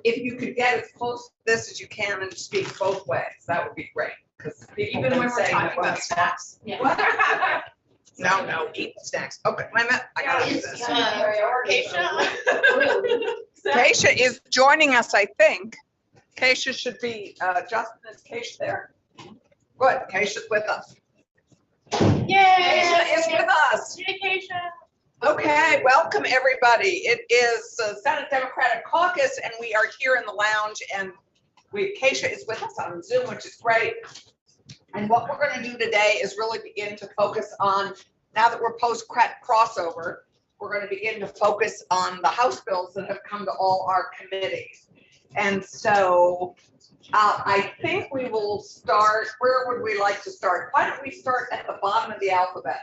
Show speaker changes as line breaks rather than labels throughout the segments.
if you could get as close to this as you can and speak both ways, that would be great. Because
Even when we're talking about snacks.
Yeah.
What? No, eat snacks. Okay, wait a minute. I gotta do this. Keisha is joining us, I think. Keisha should be, Justin, is Keisha there? Good, Keisha's with us.
Yay!
Keisha is with us.
Yay, Keisha.
Okay, welcome everybody. It is Senate Democratic Caucus and we are here in the lounge and Keisha is with us on Zoom, which is great. And what we're going to do today is really begin to focus on, now that we're post crossover, we're going to begin to focus on the House bills that have come to all our committees. And so I think we will start, where would we like to start? Why don't we start at the bottom of the alphabet?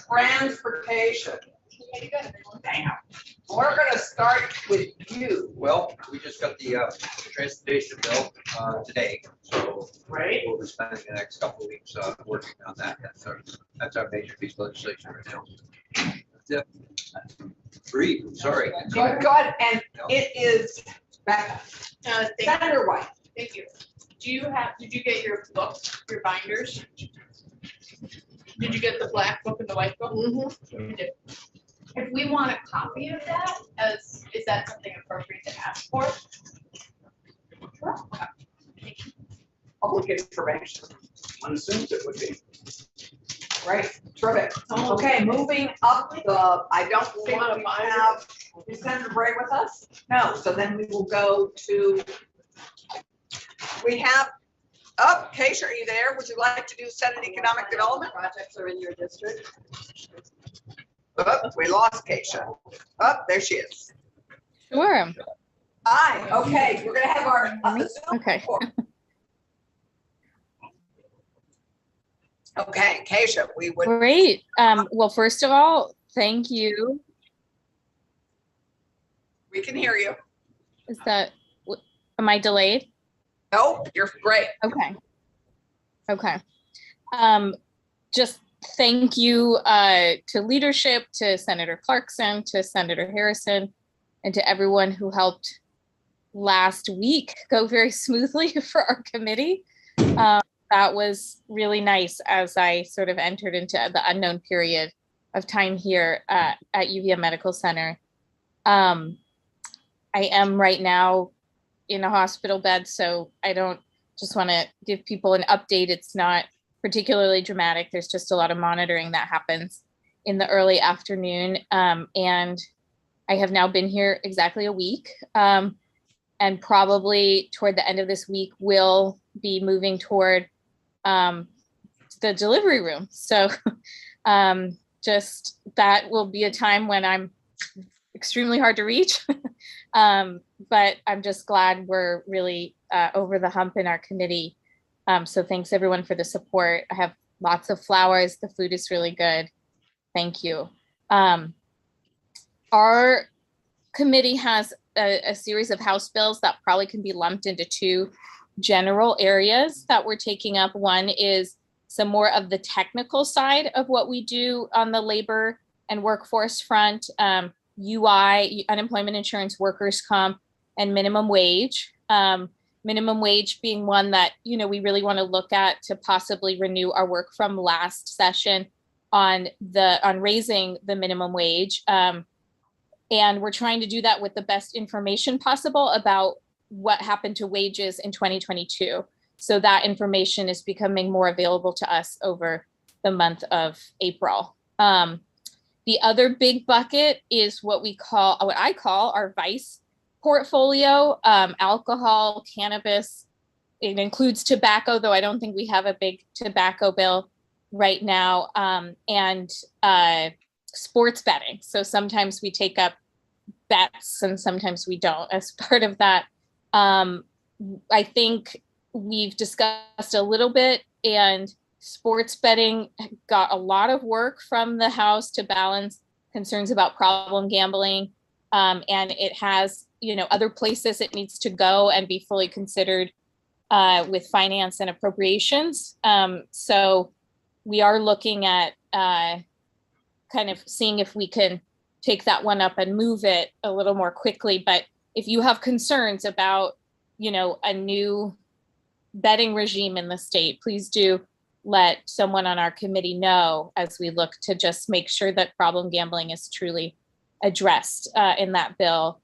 Transportation. Damn. We're going to start with you.
Well, we just got the transportation bill today, so
Right.
we'll be spending the next couple of weeks working on that. That's our major piece of legislation right now. That's it. Breathe, sorry.
Good, and it is Becca. Senator White.
Thank you. Did you get your books, your binders? Did you get the black book and the white book?
Mm-hmm.
You did. If we want a copy of that, is that something appropriate to ask for?
Public information. One assumes it would be. Right, terrific. Okay, moving up I don't think we have, is Senator Bray with us? No, so then we will go to, we have, Keisha, are you there? Would you like to do Senate Economic Development?
Projects are in your district.
We lost Keisha. There she is.
Sure.
Hi, okay, we're gonna have our Zoom
Okay.
report. Okay, Keisha, we would.
Great. Well, first of all, thank you.
We can hear you.
Is that, am I delayed?
Nope, you're great.
Okay. Okay. Just thank you to leadership, to Senator Clarkson, to Senator Harrison, and to everyone who helped last week go very smoothly for our committee. That was really nice as I sort of entered into the unknown period of time here at UVM Medical Center. I am right now in a hospital bed, so I don't just want to give people an update. It's not particularly dramatic. There's just a lot of monitoring that happens in the early afternoon. And I have now been here exactly a week. And probably toward the end of this week, we'll be moving toward the delivery room. So just that will be a time when I'm extremely hard to reach. But I'm just glad we're really over the hump in our committee. So thanks everyone for the support. I have lots of flowers. The food is really good. Thank you. Our committee has a series of House bills that probably can be lumped into two general areas that we're taking up. One is some more of the technical side of what we do on the labor and workforce front, UI, unemployment insurance, workers' comp, and minimum wage. Minimum wage being one that, we really want to look at to possibly renew our work from last session on raising the minimum wage. And we're trying to do that with the best information possible about what happened to wages in 2022. So that information is becoming more available to us over the month of April. The other big bucket is what I call our vice portfolio, alcohol, cannabis. It includes tobacco, though I don't think we have a big tobacco bill right now, and sports betting. So sometimes we take up bets and sometimes we don't as part of that. I think we've discussed a little bit, and sports betting got a lot of work from the House to balance concerns about problem gambling. And it has, other places it needs to go and be fully considered with finance and appropriations. So we are looking at kind of seeing if we can take that one up and move it a little more quickly. But if you have concerns about, you know, a new betting regime in the state, please do let someone on our committee know as we look to just make sure that problem gambling is truly addressed in that bill.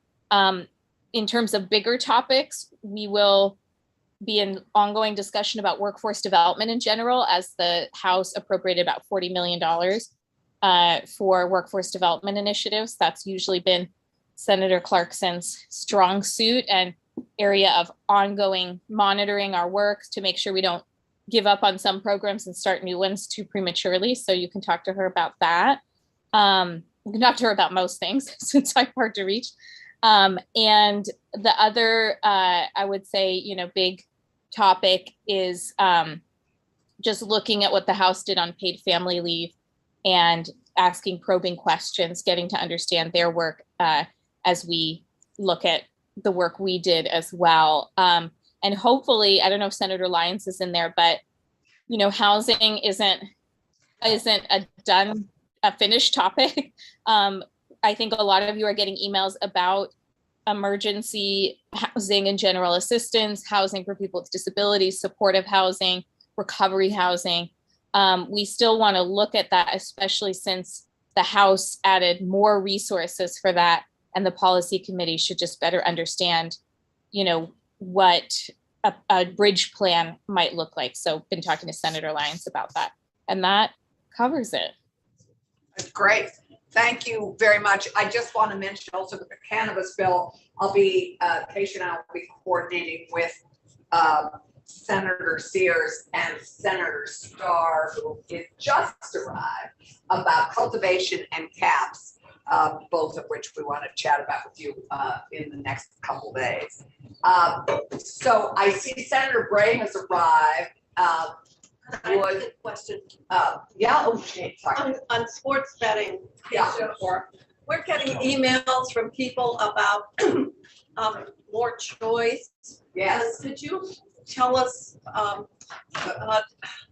In terms of bigger topics, we will be in ongoing discussion about workforce development in general, as the House appropriated about $40 million for workforce development initiatives. That's usually been Senator Clarkson's strong suit and area of ongoing monitoring our work to make sure we don't give up on some programs and start new ones too prematurely. So you can talk to her about that. You can talk to her about most things since I'm hard to reach. And the other, I would say, you know, big topic is just looking at what the House did on paid family leave and asking probing questions, getting to understand their work as we look at the work we did as well. And hopefully, I don't know if Senator Lyons is in there, but, you know, housing isn't a finished topic. I think a lot of you are getting emails about emergency housing and general assistance, housing for people with disabilities, supportive housing, recovery housing. We still want to look at that, especially since the House added more resources for that, and the policy committee should just better understand, you know, what a bridge plan might look like. So been talking to Senator Lyons about that, and that covers it.
Great. Thank you very much. I just want to mention also that the cannabis bill, Keisha and I will be coordinating with Senator Sears and Senator Starr, who is just arrived, about cultivation and caps, both of which we want to chat about with you in the next couple days. So I see Senator Bray has arrived.
I have a question.
Yeah, okay, sorry.
On sports betting,
Yeah.
we're getting emails from people about more choice.
Yes,
Could you tell us,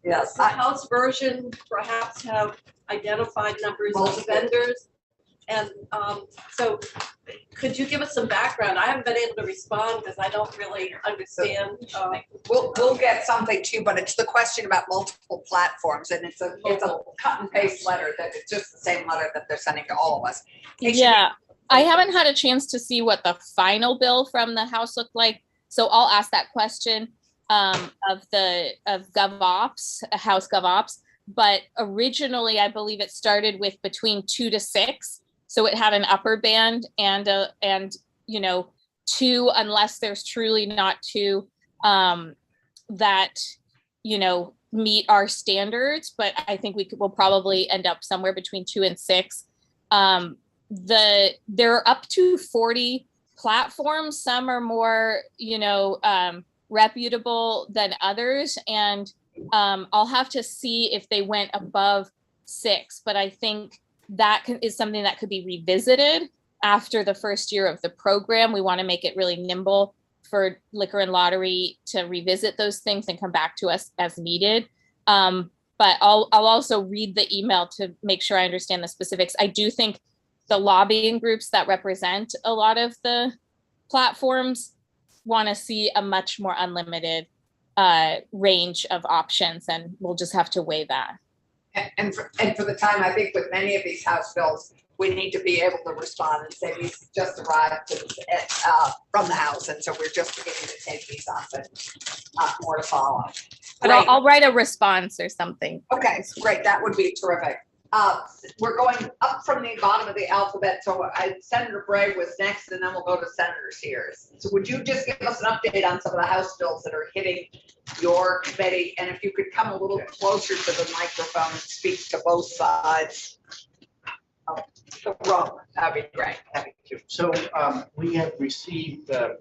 yes.
the House version perhaps have identified numbers of
Multiple.
vendors? And so could you give us some background? I haven't been able to respond because I don't really understand.
We'll get something too, but it's the question about multiple platforms, and it's a cut and paste letter that it's just the same letter that they're sending to all of us.
Yeah, I haven't had a chance to see what the final bill from the House looked like, so I'll ask that question of GovOps, House GovOps. But originally, I believe it started with between 2 to 6. So it had an upper band and you know, 2, unless there's truly not 2 that, you know, meet our standards. But I think we'll probably end up somewhere between 2 and 6. There are up to 40 platforms. Some are more, you know, reputable than others, and I'll have to see if they went above 6, but I think that is something that could be revisited after the first year of the program. We want to make it really nimble for liquor and lottery to revisit those things and come back to us as needed. But I'll also read the email to make sure I understand the specifics. I do think the lobbying groups that represent a lot of the platforms want to see a much more unlimited range of options, and we'll just have to weigh that.
And for the time, I think with many of these House bills, we need to be able to respond and say these just arrived from the House, and so we're just beginning to take these up, and more to follow.
But I'll write a response or something.
Okay, great. That would be terrific. We're going up from the bottom of the alphabet. So Senator Bray was next, and then we'll go to Senator Sears. So would you just give us an update on some of the House bills that are hitting your committee? And if you could come a little closer to the microphone and speak to both sides of the room, that'd be great.
Thank you. So we have received the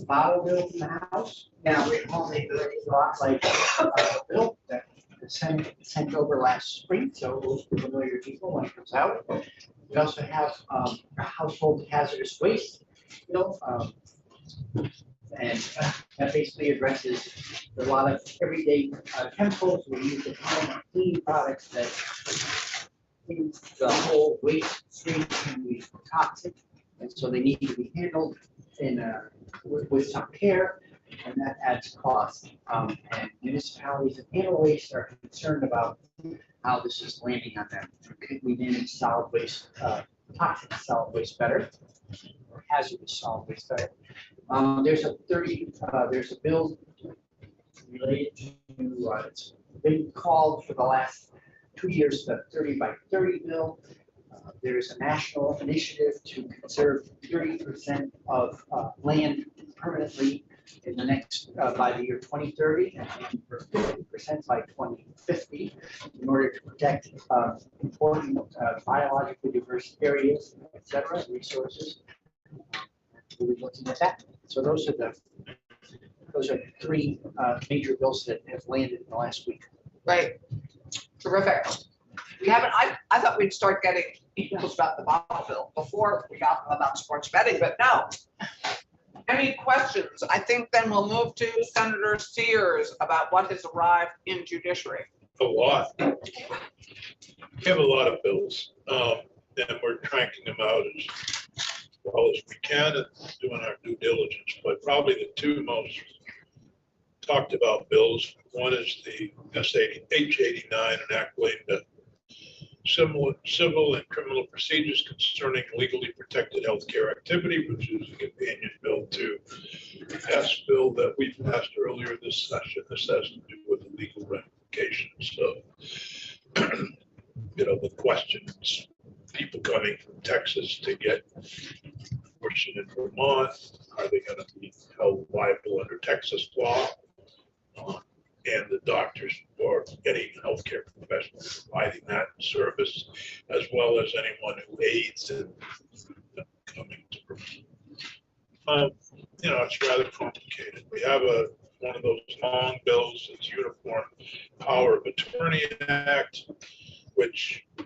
bottle bill from the House. Now we only got like a bill that was sent over last spring, so it will be familiar to people when it comes out. We also have a household hazardous waste bill, and that basically addresses a lot of everyday chemicals we use to clean products that the whole waste stream can be toxic, and so they need to be handled with some care, and that adds cost. And municipalities and analysts are concerned about how this is landing on them. Could we manage solid waste, toxic solid waste better, or hazardous solid waste better? There's a bill related to, it's been called for the last 2 years, the 30 by 30 bill. There's a national initiative to conserve 30% of land permanently in the next, by the year 2030, and for 50% by 2050, in order to protect important biologically diverse areas, et cetera, resources. We'll be looking at that. So those are three major bills that have landed in the last week.
Right. Terrific. We haven't, I thought we'd start getting emails about the bottle bill before we got them about sports betting, but no. Any questions? I think then we'll move to Senator Sears about what has arrived in judiciary.
A lot. We have a lot of bills, and we're cranking them out as well as we can and doing our due diligence. But probably the two most talked about bills, one is the H89, an act relating to civil and criminal procedures concerning legally protected healthcare activity, which is a companion bill to the S bill that we passed earlier this session. This has to do with the legal ramifications of, the questions, people coming from Texas to get abortion in Vermont, are they going to be held liable under Texas law? And the doctors or any healthcare professional providing that service, as well as anyone who aids in coming to Vermont. It's rather complicated. We have one of those long bills, it's Uniform Power of Attorney Act, which is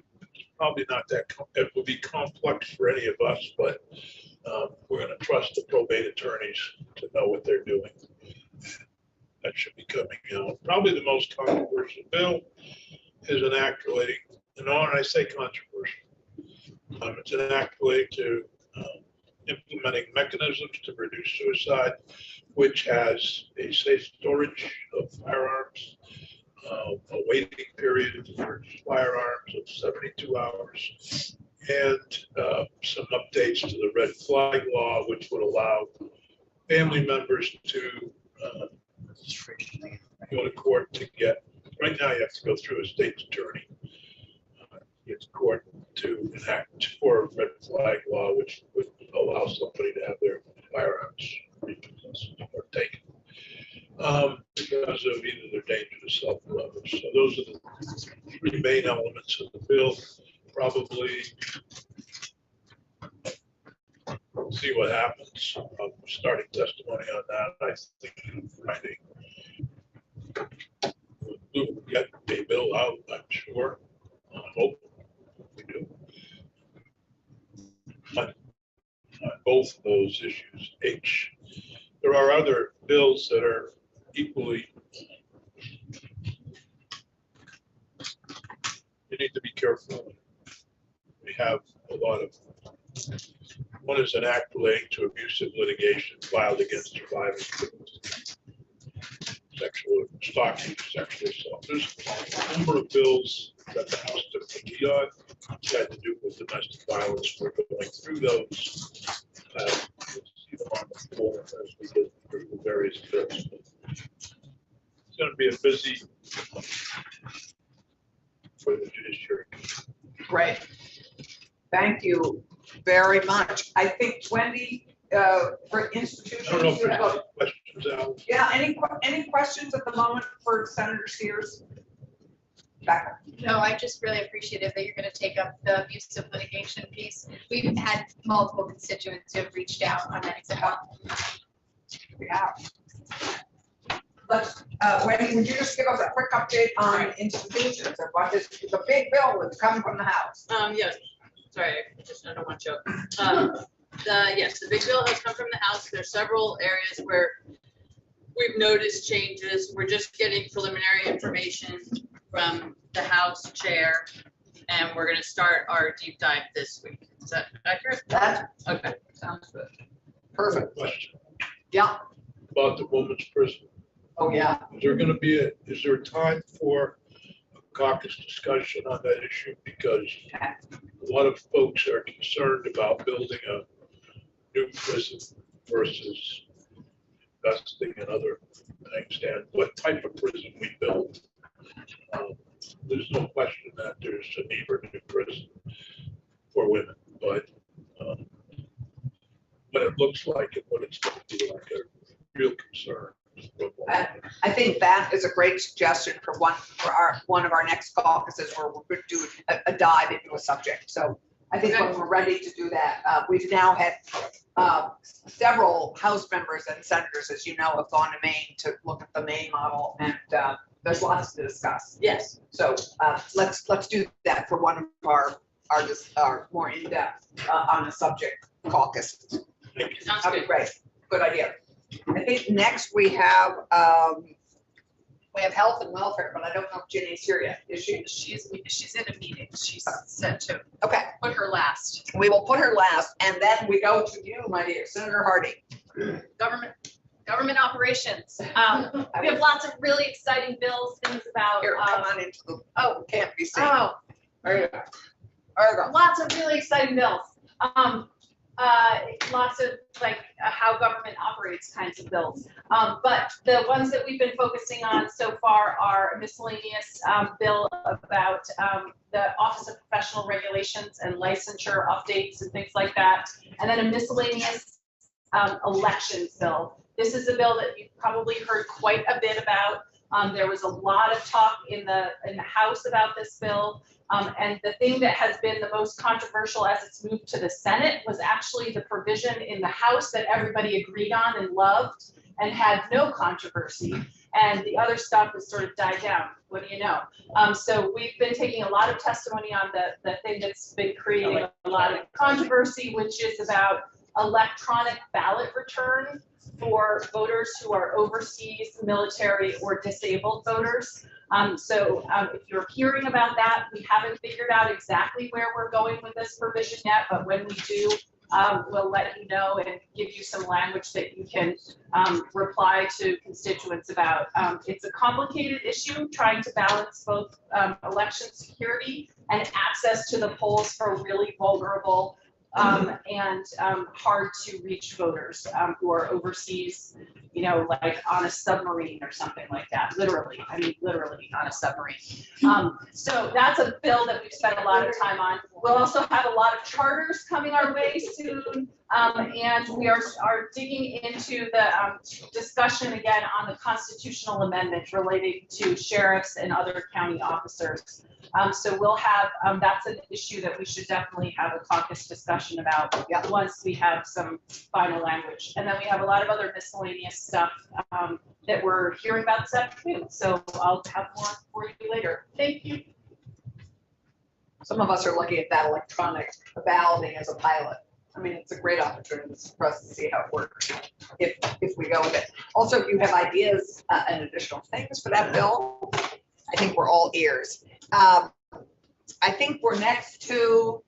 probably not that, it will be complex for any of us, but we're going to trust the probate attorneys to know what they're doing. That should be coming out. Probably the most controversial bill is an act relating, and I say controversial. It's an act relating to implementing mechanisms to reduce suicide, which has a safe storage of firearms, a waiting period for firearms of 72 hours, and some updates to the red flag law, which would allow family members to go to court to get, right now you have to go through a state's attorney. Get to court to enact for a red flag law, which would allow somebody to have their firearms repossessed or taken because of either their danger to self or others. So those are the three main elements of the bill. Probably we'll see what happens. Starting testimony on that, I think Friday. We'll get a bill out, I'm sure. I hope we do. On both of those issues, there are other bills that are equally, you need to be careful. We have a lot of, one is an act relating to abusive litigation filed against surviving victims, sexual stalking, sexual assault. There's a number of bills that the House took the lead on, had to do with domestic violence. We're going through those. You'll see them on the floor as we get through the various bills. It's going to be a busy for the judiciary.
Great. Thank you very much. I think Wendy, for institutions.
I don't know if there's any questions, Al.
Yeah, any questions at the moment for Senator Sears? Becca.
No, I just really appreciative that you're going to take up the abusive litigation piece. We've had multiple constituents who have reached out on that as well.
Yeah. Let's, Wendy, would you just give us a quick update on institutions and what is the big bill that's coming from the House?
Yes, sorry, I don't want to joke. Yes, the big bill has come from the House. There's several areas where we've noticed changes. We're just getting preliminary information from the House chair, and we're going to start our deep dive this week. Is that accurate?
That
Okay.
sounds good. Perfect.
Question
Yeah.
about the women's prison.
Oh, yeah.
Is there a time for a caucus discussion on that issue? Because a lot of folks are concerned about building a new prison versus investing in other things, and what type of prison we build. There's no question that there's a need for a new prison for women, but what it looks like and what it's going to be like a real concern.
I think that is a great suggestion for one of our next caucuses where we're going to do a dive into a subject. So I think when we're ready to do that, we've now had several House members and senators, as you know, have gone to Maine to look at the Maine model, and there's lots to discuss.
Yes.
So let's do that for one of our more in-depth on the subject caucus.
Sounds
That'd be
good.
great. Good idea. I think next we have health and welfare, but I don't know if Ginny's here yet. Is she?
She's in a meeting. She's set to
Okay,
put her last.
we will put her last, and then we go to you, my dear, Senator Hardy.
Government operations. We have lots of really exciting bills, things about.
Here, come on into the, can't be seen.
Oh,
There you go. There you go.
lots of really exciting bills. Lots of how government operates kinds of bills. But the ones that we've been focusing on so far are a miscellaneous bill about the Office of Professional Regulations and licensure updates and things like that. And then a miscellaneous elections bill. This is a bill that you've probably heard quite a bit about. There was a lot of talk in the House about this bill. And the thing that has been the most controversial as it's moved to the Senate was actually the provision in the House that everybody agreed on and loved and had no controversy. And the other stuff has sort of died down. What do you know? So we've been taking a lot of testimony on the thing that's been creating a lot of controversy, which is about electronic ballot return for voters who are overseas, military, or disabled voters. If you're hearing about that, we haven't figured out exactly where we're going with this provision yet, but when we do, we'll let you know and give you some language that you can reply to constituents about. It's a complicated issue trying to balance both election security and access to the polls for really vulnerable and hard to reach voters who are overseas, like on a submarine or something like that. Literally on a submarine. So that's a bill that we've spent a lot of time on. We'll also have a lot of charters coming our way soon. And we are digging into the discussion again on the constitutional amendment relating to sheriffs and other county officers. So we'll have, that's an issue that we should definitely have a caucus discussion about once we have some final language. And then we have a lot of other miscellaneous stuff that we're hearing about this afternoon. So I'll have more for you later. Thank you.
Some of us are looking at that electronic balloting as a pilot. I mean, it's a great opportunity for us to see how it works if we go with it. Also, if you have ideas and additional things for that bill, I think we're all ears. I think we're next to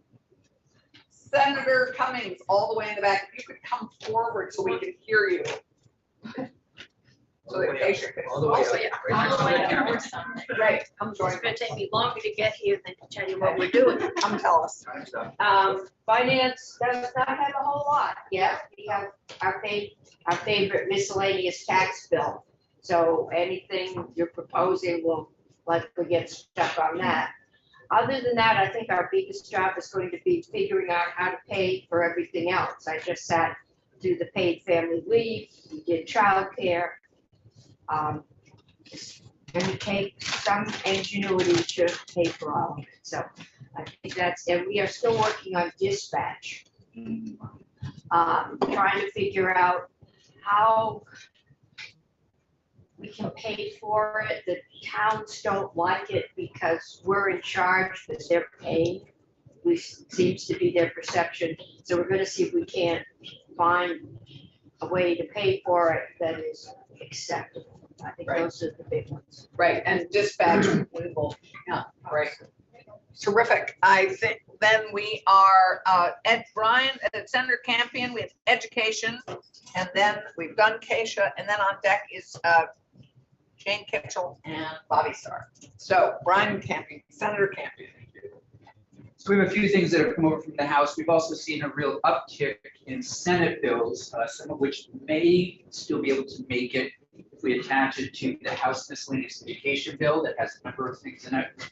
Senator Cummings, all the way in the back. If you could come forward so we can hear you. So the patient can.
All the way up.
Also, Right, come join.
It's gonna take me longer to get here than to tell you what we're doing.
Come tell us.
Finance does not have a whole lot yet. We have our favorite miscellaneous tax bill. So anything you're proposing will likely get stuck on that. Other than that, I think our biggest job is going to be figuring out how to pay for everything else. I just sat through the paid family leave, we did childcare. It's going to take some ingenuity to pay for all of it. So I think and we are still working on dispatch. Trying to figure out how we can pay for it. The towns don't like it because we're in charge, because they're paying. Seems to be their perception. So we're going to see if we can't find a way to pay for it that is acceptable. I think those are the big ones.
Right, and dispatch, we will, right. Terrific. I think then we are at Brian, at Senator Campion, we have education, and then we've done Keisha, and then on deck is Jane Kitchell and Bobby Starr. So Brian Campion, Senator Campion.
So we have a few things that have come over from the House. We've also seen a real uptick in Senate bills, some of which may still be able to make it if we attach it to the House Miscellaneous Education Bill that has a number of things in it.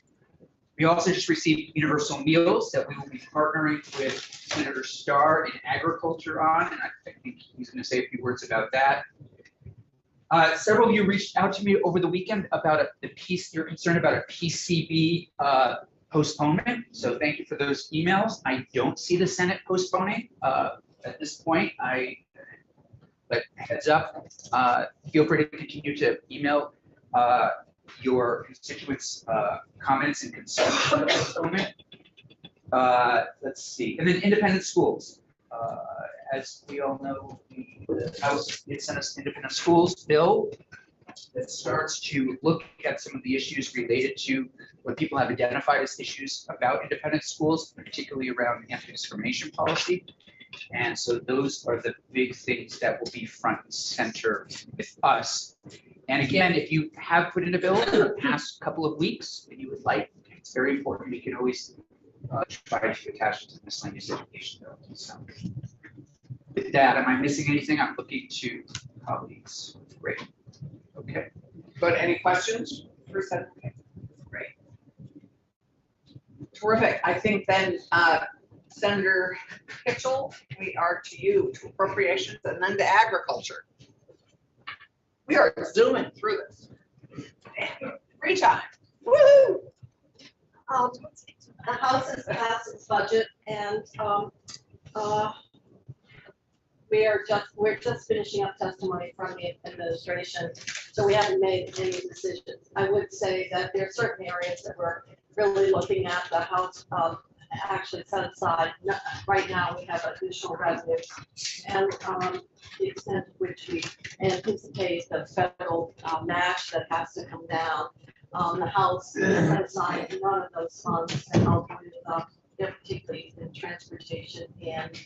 We also just received universal meals that we will be partnering with Senator Starr in agriculture on, and I think he's going to say a few words about that. Several of you reached out to me over the weekend about you're concerned about a PCB postponement. So thank you for those emails. I don't see the Senate postponing at this point. But heads up, feel free to continue to email your constituents' comments and concerns about the postponement. Let's see, and then independent schools. As we all know, the House did send us an independent schools bill that starts to look at some of the issues related to what people have identified as issues about independent schools, particularly around anti-discrimination policy. And so those are the big things that will be front and center with us. And again, if you have put in a bill in the past couple of weeks that you would like, it's very important. We can always try to attach it to the miscellaneous education bill. So with that, am I missing anything? I'm looking to colleagues. Great. Okay.
Good. Any questions for Senator? Great. Terrific. I think then Senator Kitchell, we are to you, to appropriations and then to agriculture. We are zooming through this. Free time. Woohoo!
The House has passed its budget, and we're just finishing up testimony from the administration, so we haven't made any decisions. I would say that there are certain areas that we're really looking at. The House actually set aside. Right now, we have additional revenue, and the extent to which we anticipate the federal match that has to come down. The House set aside none of those funds to help with, particularly in transportation and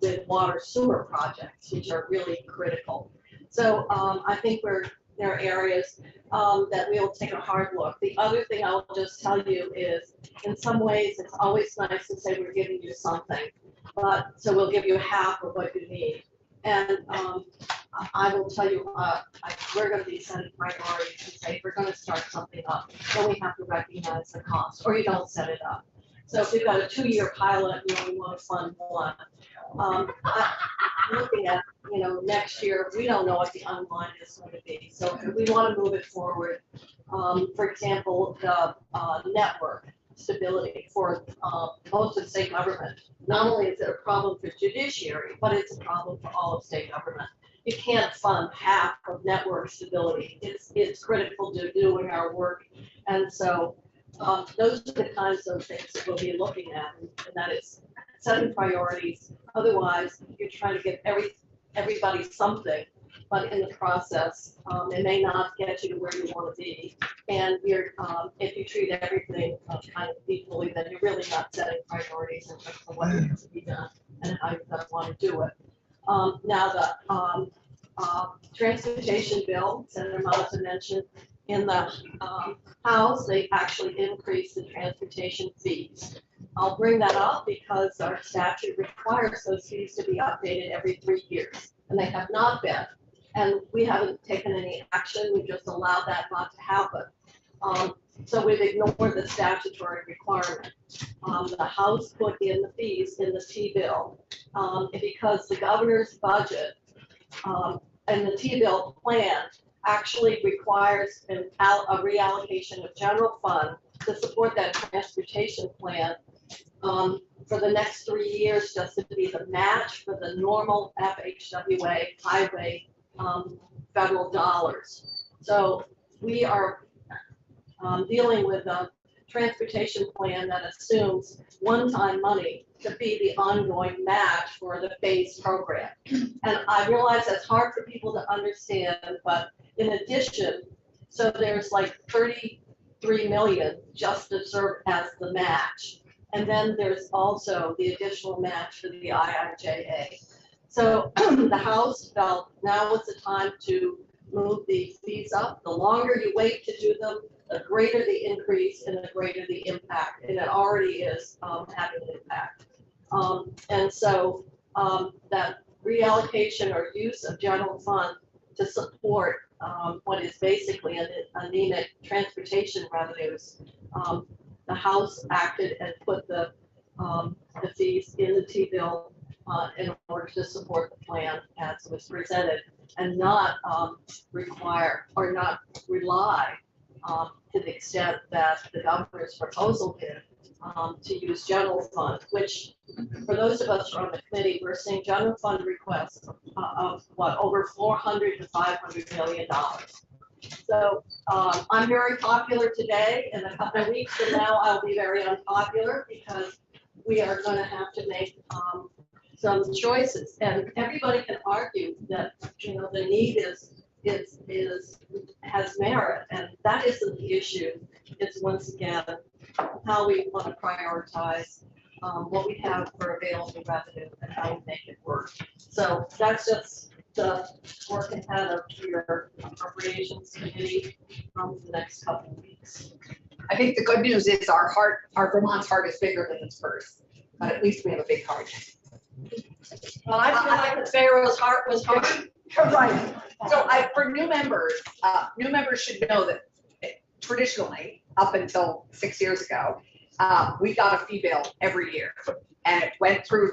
with water sewer projects, which are really critical. So I think there are areas that we'll take a hard look. The other thing I'll just tell you is, in some ways, it's always nice to say we're giving you something, but so we'll give you half of what you need. And I will tell you, we're going to be setting priorities and say, if we're going to start something up, then we have to recognize the cost, or you don't set it up. So if we've got a 2-year pilot, we only want to fund one. I'm looking at, next year, we don't know what the unwind is going to be. So if we want to move it forward, for example, the network stability for most of state government. Not only is it a problem for judiciary, but it's a problem for all of state government. You can't fund half of network stability. It's critical to doing our work. And so those are the kinds of things that we'll be looking at, and that is setting priorities. Otherwise, you're trying to give everybody something, but in the process, it may not get you to where you want to be. And if you treat everything kind of equally, then you're really not setting priorities in terms of what needs to be done and how you're going to want to do it. Now, the transportation bill, Senator Mazza mentioned, in the House, they actually increased the transportation fees. I'll bring that up because our statute requires those fees to be updated every 3 years, and they have not been. And we haven't taken any action. We just allowed that not to happen. So we've ignored the statutory requirement. The House put in the fees in the T-bill because the governor's budget and the T-bill plan actually requires a reallocation of general fund to support that transportation plan for the next 3 years, just to be the match for the normal FHWA highway federal dollars. So we are dealing with a transportation plan that assumes one-time money to be the ongoing match for the phase program. And I realize that's hard for people to understand, but in addition, so there's like 30 3 million just to serve as the match. And then there's also the additional match for the IIJA. So the House felt now was the time to move the fees up. The longer you wait to do them, the greater the increase and the greater the impact. And it already is having an impact. And so that reallocation or use of general fund to support what is basically an anemic transportation revenues. The House acted and put the fees in the T-bill in order to support the plan as was presented and not require or not rely to the extent that the governor's proposal did to use general fund, which for those of us who are on the committee, we're seeing general fund requests of what, over 400 to 500 million dollars. So I'm very popular today. In a couple of weeks from now, I'll be very unpopular because we are going to have to make some choices. And everybody can argue that, you know, the need has merit, and that isn't the issue. It's once again how we want to prioritize what we have for available revenue and how we make it work. So that's just the work ahead of your appropriations committee for the next couple of weeks.
I think the good news is our Vermont's heart is bigger than its purse, but at least we have a big heart.
Well, I feel like Pharaoh's heart was hard.
Right. So for new members should know that traditionally, up until 6 years ago, we got a fee bill every year. And it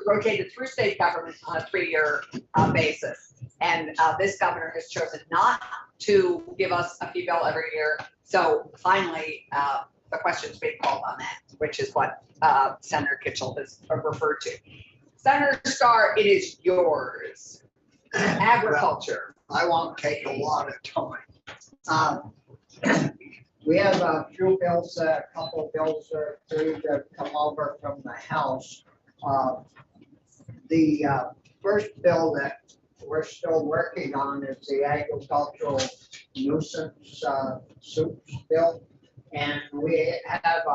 rotated through state government on a 3-year basis. And this governor has chosen not to give us a fee bill every year. So finally, the question's being called on that, which is what Senator Kitchell has referred to. Senator Starr, it is yours. Agriculture.
I won't take a lot of time. We have a few bills, a couple bills or three that come over from the House. The first bill that we're still working on is the agricultural nuisance suits bill. And we have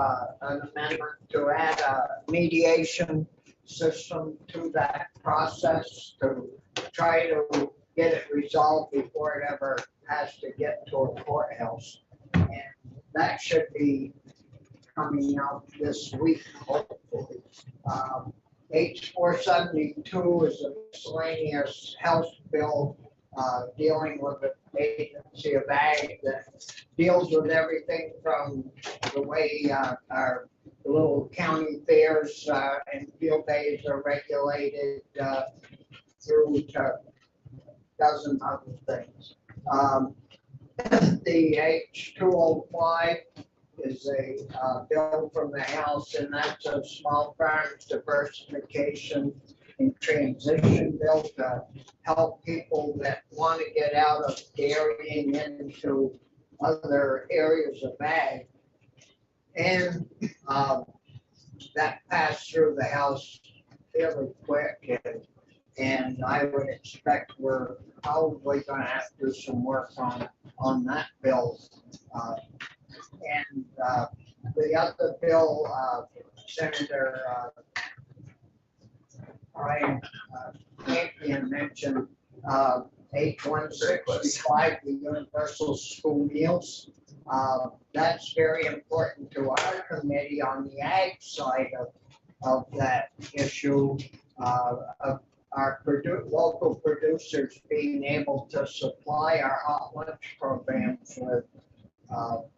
an amendment to add a mediation system to that process to try to get it resolved before it ever has to get to a courthouse. And that should be coming out this week, hopefully. H472 is a miscellaneous House bill dealing with the agency of ag that deals with everything from the way our little county fairs and field days are regulated through to a dozen other things. The H205 is a bill from the House, and that's a small farms diversification and transition bill to help people that want to get out of dairying into other areas of ag. And that passed through the House fairly quick, and I would expect we're probably going to have to do some work on that bill. And the other bill, Senator Brian Campion mentioned, H165, the universal school meals. That's very important to our committee on the ag side of that issue, of our local producers being able to supply our hot lunch programs with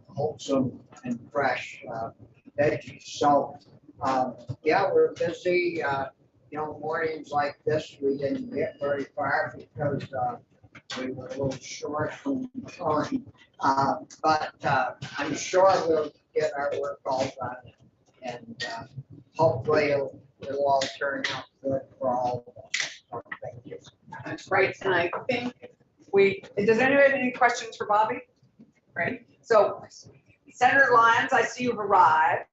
wholesome and fresh veggies. So yeah, we're busy. Mornings like this, we didn't get very far because we were a little short on time. But I'm sure we'll get our work all done, and hopefully it'll all turn out good for all of us. So thank you.
That's great. And I think does anybody have any questions for Bobby? Great. So Senator Lyons, I see you've arrived.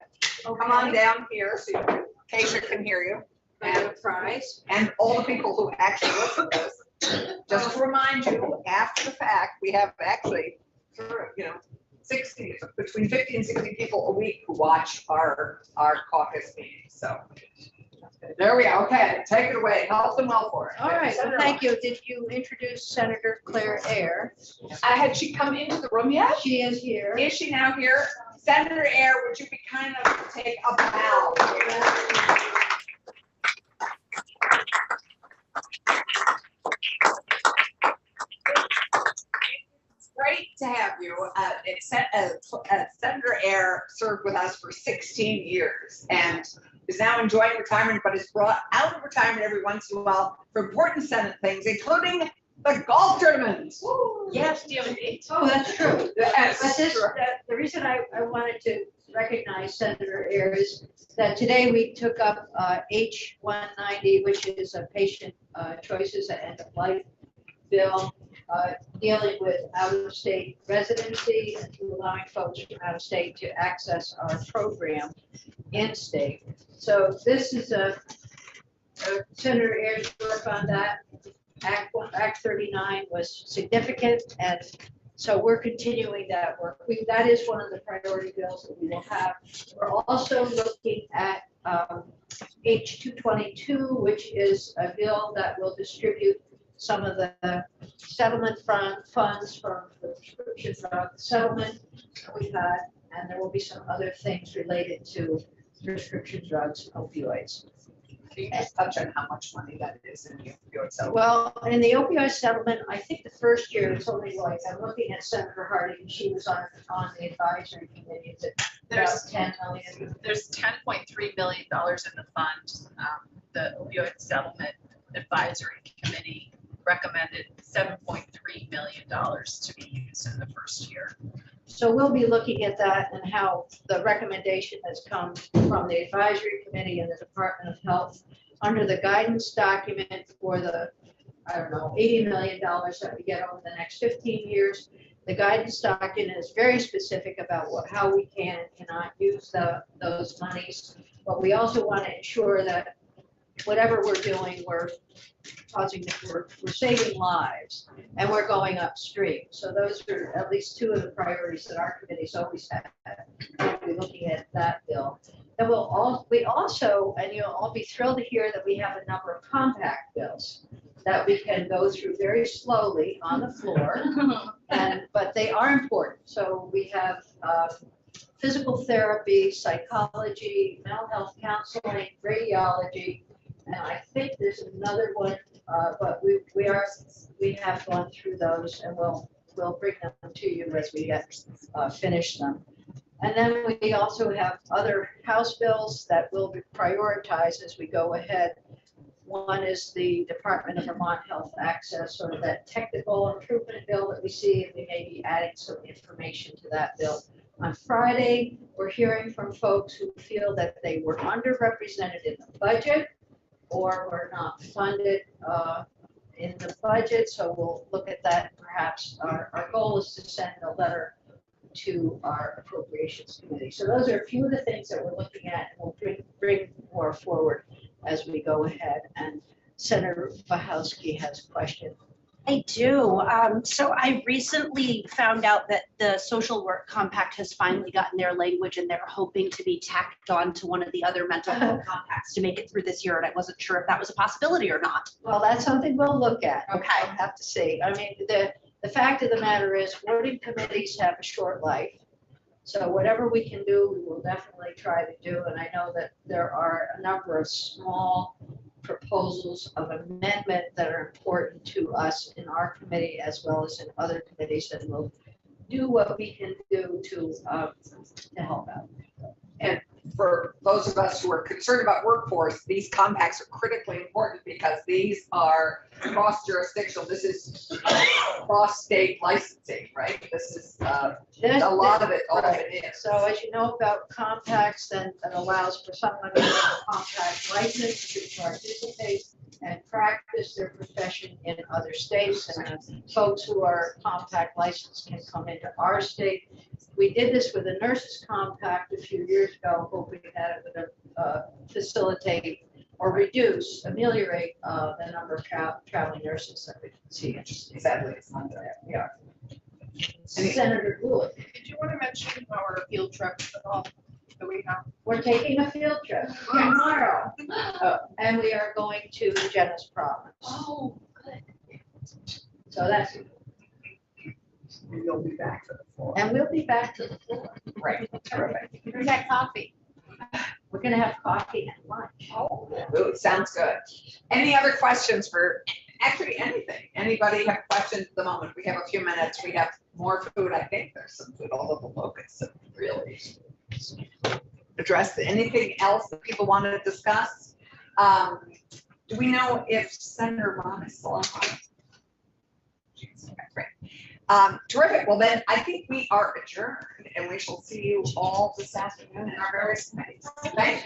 Okay. Come on down here so Keisha can hear you. And all the people who actually listen to this. Just to remind you, after the fact, we have actually, 60, between 50 and 60 people a week who watch our caucus meetings, so. There we go, okay, take it away, health and welfare.
All right, well, thank you. Did you introduce Senator Claire Ayer?
Had she come into the room yet?
She is here.
Is she now here? Senator Ayer, would you be kind enough to take a bow? It's great to have you. Senator Ayer served with us for 16 years and is now enjoying retirement, but is brought out of retirement every once in a while for important Senate things, including the golf tournaments.
Yes, do you have a date? Oh, that's true.
Yes,
But this,
sure.
the reason I wanted to recognize Senator Ayer is that today we took up H-190, which is a patient choices and end of life bill dealing with out-of-state residency and allowing folks from out of state to access our program in-state. So this is Senator Ayer's work on that. Act 39 was significant, and so we're continuing that work. That is one of the priority bills that we will have. We're also looking at H-222, which is a bill that will distribute some of the settlement funds from the prescription drug settlement that we've had, and there will be some other things related to prescription drugs, opioids.
Can you just touch on how much money that is in the opioid settlement?
Well, in the opioid settlement, I think the first year it's only like, I'm looking at Senator Harding, and she was on the advisory committee, it's about 10 million.
There's $10.3 million in the fund. The opioid settlement advisory committee recommended $7.3 million to be used in the first year.
So we'll be looking at that and how the recommendation has come from the advisory committee and the Department of Health under the guidance document for the, I don't know, $80 million that we get over the next 15 years. The guidance document is very specific about how we can and cannot use those monies. But we also want to ensure that whatever we're doing, we're saving lives and we're going upstream. So those are at least two of the priorities that our committee's always had. We'll be looking at that bill. Then we also, and you'll all be thrilled to hear that we have a number of compact bills that we can go through very slowly on the floor, but they are important. So we have physical therapy, psychology, mental health counseling, radiology, and I think there's another one, but we have gone through those, and we'll bring them to you as we finish them. And then we also have other House bills that will be prioritized as we go ahead. One is the Department of Vermont Health Access, sort of that technical improvement bill that we see, and we may be adding some information to that bill. On Friday, we're hearing from folks who feel that they were underrepresented in the budget or were not funded in the budget. So we'll look at that. Perhaps our goal is to send a letter to our appropriations committee. So those are a few of the things that we're looking at, and we'll bring more forward as we go ahead. And Senator Bachowski has a question.
I do. So I recently found out that the social work compact has finally gotten their language, and they're hoping to be tacked on to one of the other mental health compacts to make it through this year. And I wasn't sure if that was a possibility or not.
Well, that's something we'll look at.
Okay.
I'll have to see. I mean, the fact of the matter is voting committees have a short life. So whatever we can do, we will definitely try to do. And I know that there are a number of small proposals of amendment that are important to us in our committee as well as in other committees, that will do what we can do to help out.
And for those of us who are concerned about workforce, these compacts are critically important because these are cross jurisdictional. This is cross state licensing, right? This is a lot of it. All of it is.
So as you know about compacts, then it allows for someone with a compact license to participate and practice their profession in other states. And folks who are compact licensed can come into our state. We did this with a nurses compact a few years ago, hoping that it would facilitate or ameliorate the number of traveling nurses that we can see.
Sadly, it's not there.
Yeah. Senator Gould.
Could you
you want to mention our field trip at all that we have?
We're taking a field trip tomorrow. And we are going to Jenna's province.
Oh, good.
So that's,
And you'll be back to the floor.
and we'll be back to the floor.
Right, terrific.
Where's that coffee? We're gonna have coffee and lunch.
Oh, ooh, sounds good. Any other questions for, actually, anything? Anybody have questions at the moment? We have a few minutes. We have more food. I think there's some food all over Locust. So really address anything else that people want to discuss. Do we know if Senator Ron is still on? Jeez, okay, great. Terrific. Well, then I think we are adjourned and we shall see you all this afternoon in our various committees. Thank you.